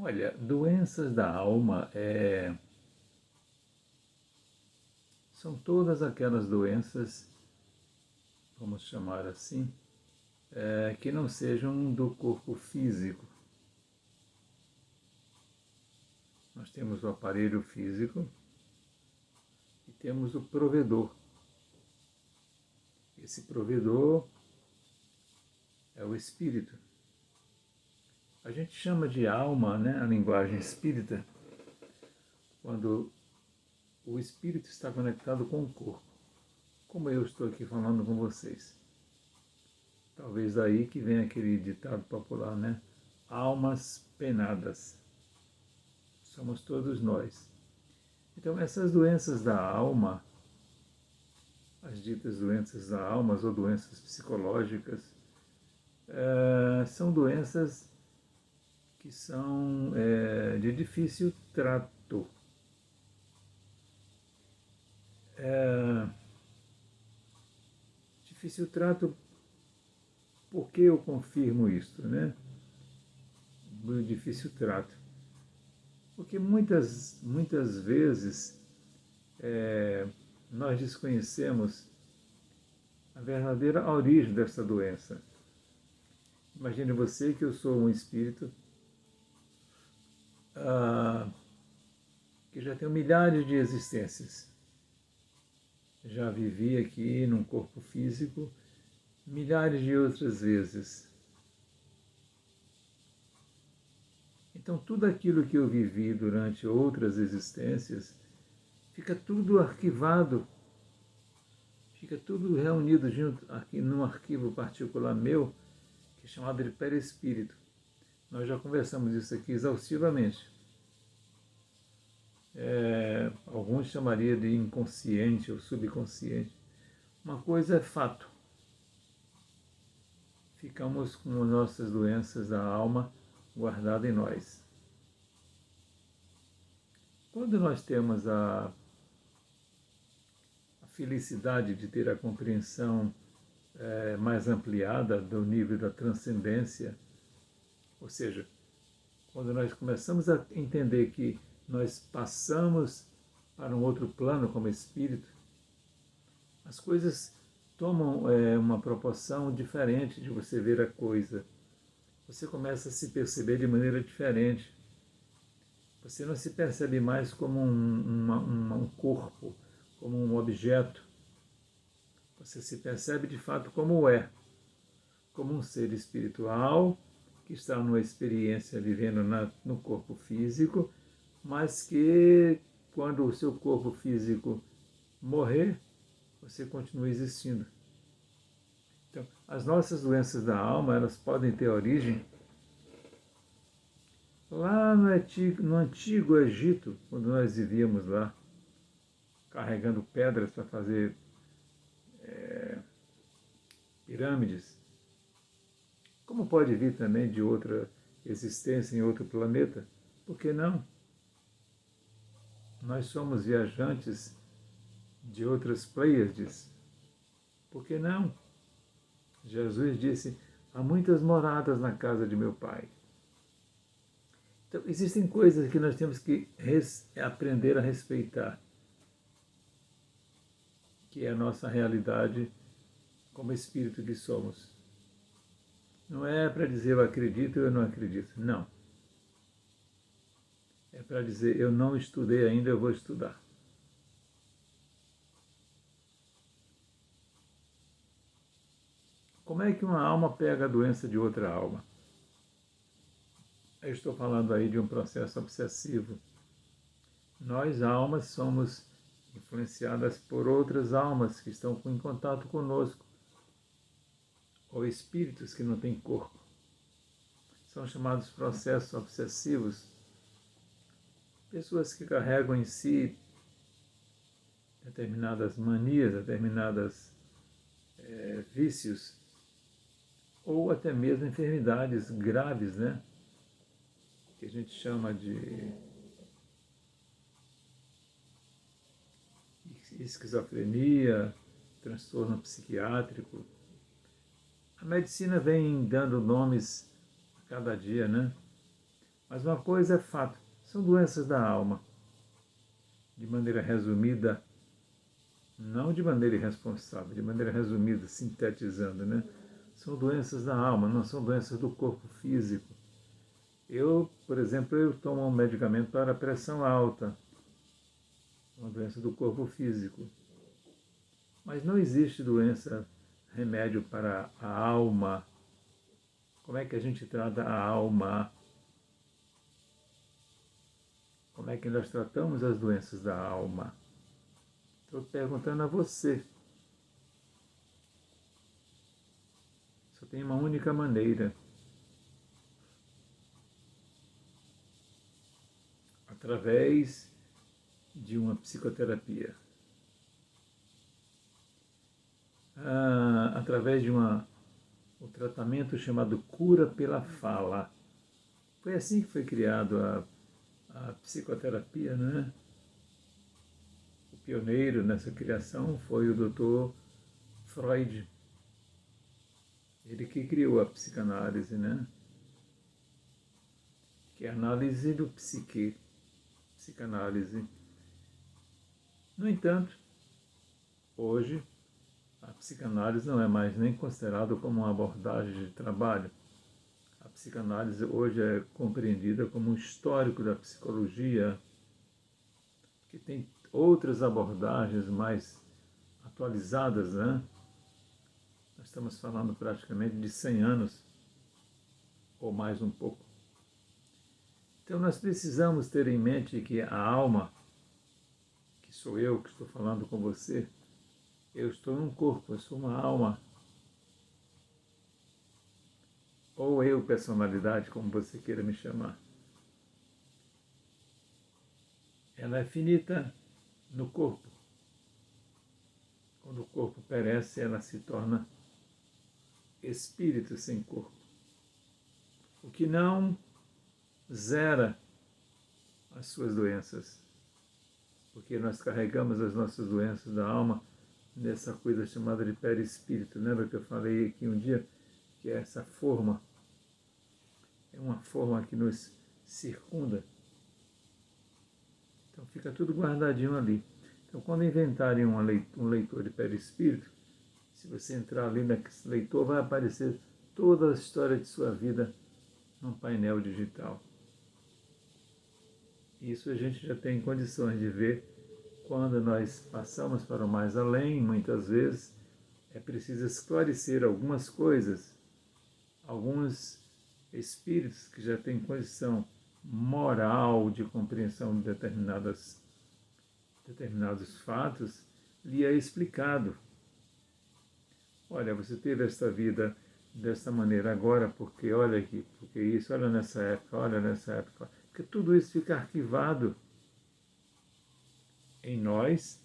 Olha, doenças da alma são todas aquelas doenças, vamos chamar assim, que não sejam do corpo físico. Nós temos o aparelho físico e temos o provedor. Esse provedor é o espírito. A gente chama de alma, né, a linguagem espírita, quando o espírito está conectado com o corpo, como eu estou aqui falando com vocês. Talvez daí que venha aquele ditado popular, né? Almas penadas. Somos todos nós. Então, essas doenças da alma, as ditas doenças da alma ou doenças psicológicas, são doenças que são de difícil trato. Difícil trato, por que eu confirmo isto, né? Difícil trato. Porque muitas vezes nós desconhecemos a verdadeira origem dessa doença. Imagine você que eu sou um espírito que já tem milhares de existências. Já vivi aqui num corpo físico milhares de outras vezes. Então, tudo aquilo que eu vivi durante outras existências fica tudo arquivado, fica tudo reunido junto aqui num arquivo particular meu, que é chamado de perispírito. Nós já conversamos isso aqui exaustivamente. Alguns chamariam de inconsciente ou subconsciente. Uma coisa é fato. Ficamos com nossas doenças da alma guardadas em nós. Quando nós temos a felicidade de ter a compreensão mais ampliada do nível da transcendência, ou seja, quando nós começamos a entender que nós passamos para um outro plano como espírito, as coisas tomam uma proporção diferente de você ver a coisa. Você começa a se perceber de maneira diferente. Você não se percebe mais como um corpo, como um objeto. Você se percebe de fato como é, como um ser espiritual que está numa experiência vivendo no corpo físico, mas que quando o seu corpo físico morrer, você continua existindo. Então, as nossas doenças da alma, elas podem ter origem lá no antigo Egito, quando nós vivíamos lá, carregando pedras para fazer pirâmides. Como pode vir também de outra existência em outro planeta? Por que não? Nós somos viajantes de outras Pleiades. Por que não? Jesus disse, há muitas moradas na casa de meu Pai. Então, existem coisas que nós temos que aprender a respeitar, que é a nossa realidade como espírito que somos. Não é para dizer eu acredito ou eu não acredito, não. É para dizer eu não estudei ainda, eu vou estudar. Como é que uma alma pega a doença de outra alma? Eu estou falando aí de um processo obsessivo. Nós, almas, somos influenciadas por outras almas que estão em contato conosco, ou espíritos que não têm corpo. São chamados processos obsessivos. Pessoas que carregam em si determinadas manias, determinados vícios, ou até mesmo enfermidades graves, né? Que a gente chama de esquizofrenia, transtorno psiquiátrico. A medicina vem dando nomes a cada dia, né? Mas uma coisa é fato, são doenças da alma. De maneira resumida, não de maneira irresponsável, de maneira resumida, sintetizando, né? São doenças da alma, não são doenças do corpo físico. Eu, por exemplo, eu tomo um medicamento para pressão alta, uma doença do corpo físico. Mas não existe doença, remédio para a alma. Como é que a gente trata a alma? Como é que nós tratamos as doenças da alma? Estou perguntando a você. Só tem uma única maneira. Através de uma psicoterapia. Através de um tratamento chamado cura pela fala. Foi assim que foi criado a psicoterapia, né? O pioneiro nessa criação foi o Dr. Freud. Ele que criou a psicanálise, né? Que é a análise do psique, psicanálise. No entanto, hoje a psicanálise não é mais nem considerada como uma abordagem de trabalho. A psicanálise hoje é compreendida como um histórico da psicologia, que tem outras abordagens mais atualizadas, né? Nós estamos falando praticamente de 100 anos, ou mais um pouco. Então nós precisamos ter em mente que a alma, que sou eu que estou falando com você, eu estou num corpo, eu sou uma alma. Ou eu, personalidade, como você queira me chamar. Ela é finita no corpo. Quando o corpo perece, ela se torna espírito sem corpo. O que não zera as suas doenças. Porque nós carregamos as nossas doenças da alma nessa coisa chamada de perispírito. Lembra que eu falei aqui um dia que é essa forma? É uma forma que nos circunda. Então fica tudo guardadinho ali. Então quando inventarem um leitor de perispírito, se você entrar ali nesse leitor, vai aparecer toda a história de sua vida num painel digital. Isso a gente já tem condições de ver quando nós passamos para o mais além. Muitas vezes é preciso esclarecer algumas coisas, alguns espíritos que já têm condição moral de compreensão de determinados fatos, lhe é explicado. Olha, você teve esta vida desta maneira agora, porque olha aqui, porque isso, olha nessa época, olha nessa época. Porque tudo isso fica arquivado em nós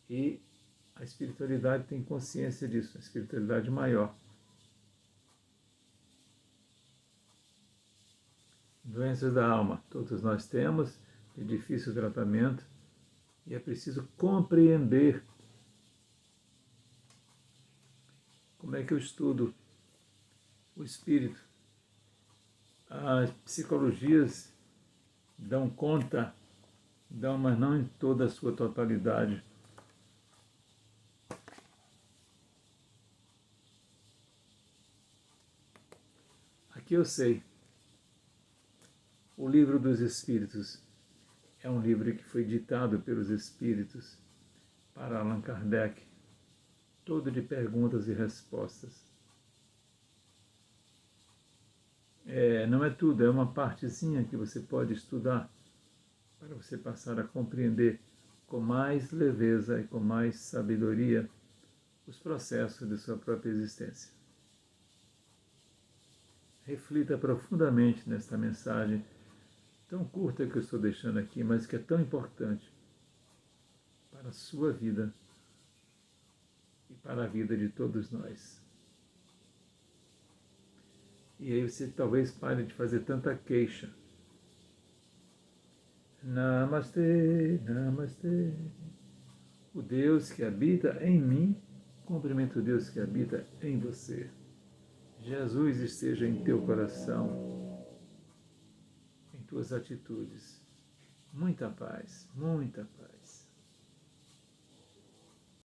e a espiritualidade tem consciência disso, a espiritualidade maior. Doenças da alma, todos nós temos, de difícil tratamento, e é preciso compreender como é que eu estudo o espírito. As psicologias dão conta, mas não em toda a sua totalidade. Aqui eu sei. O Livro dos Espíritos é um livro que foi ditado pelos Espíritos para Allan Kardec, todo de perguntas e respostas. Não é tudo, é uma partezinha que você pode estudar para você passar a compreender com mais leveza e com mais sabedoria os processos de sua própria existência. Reflita profundamente nesta mensagem tão curta que eu estou deixando aqui, mas que é tão importante para a sua vida e para a vida de todos nós. E aí você talvez pare de fazer tanta queixa. Namastê, namastê. O Deus que habita em mim, cumprimento o Deus que habita em você. Jesus esteja em teu coração. tuas atitudes. Muita paz, muita paz.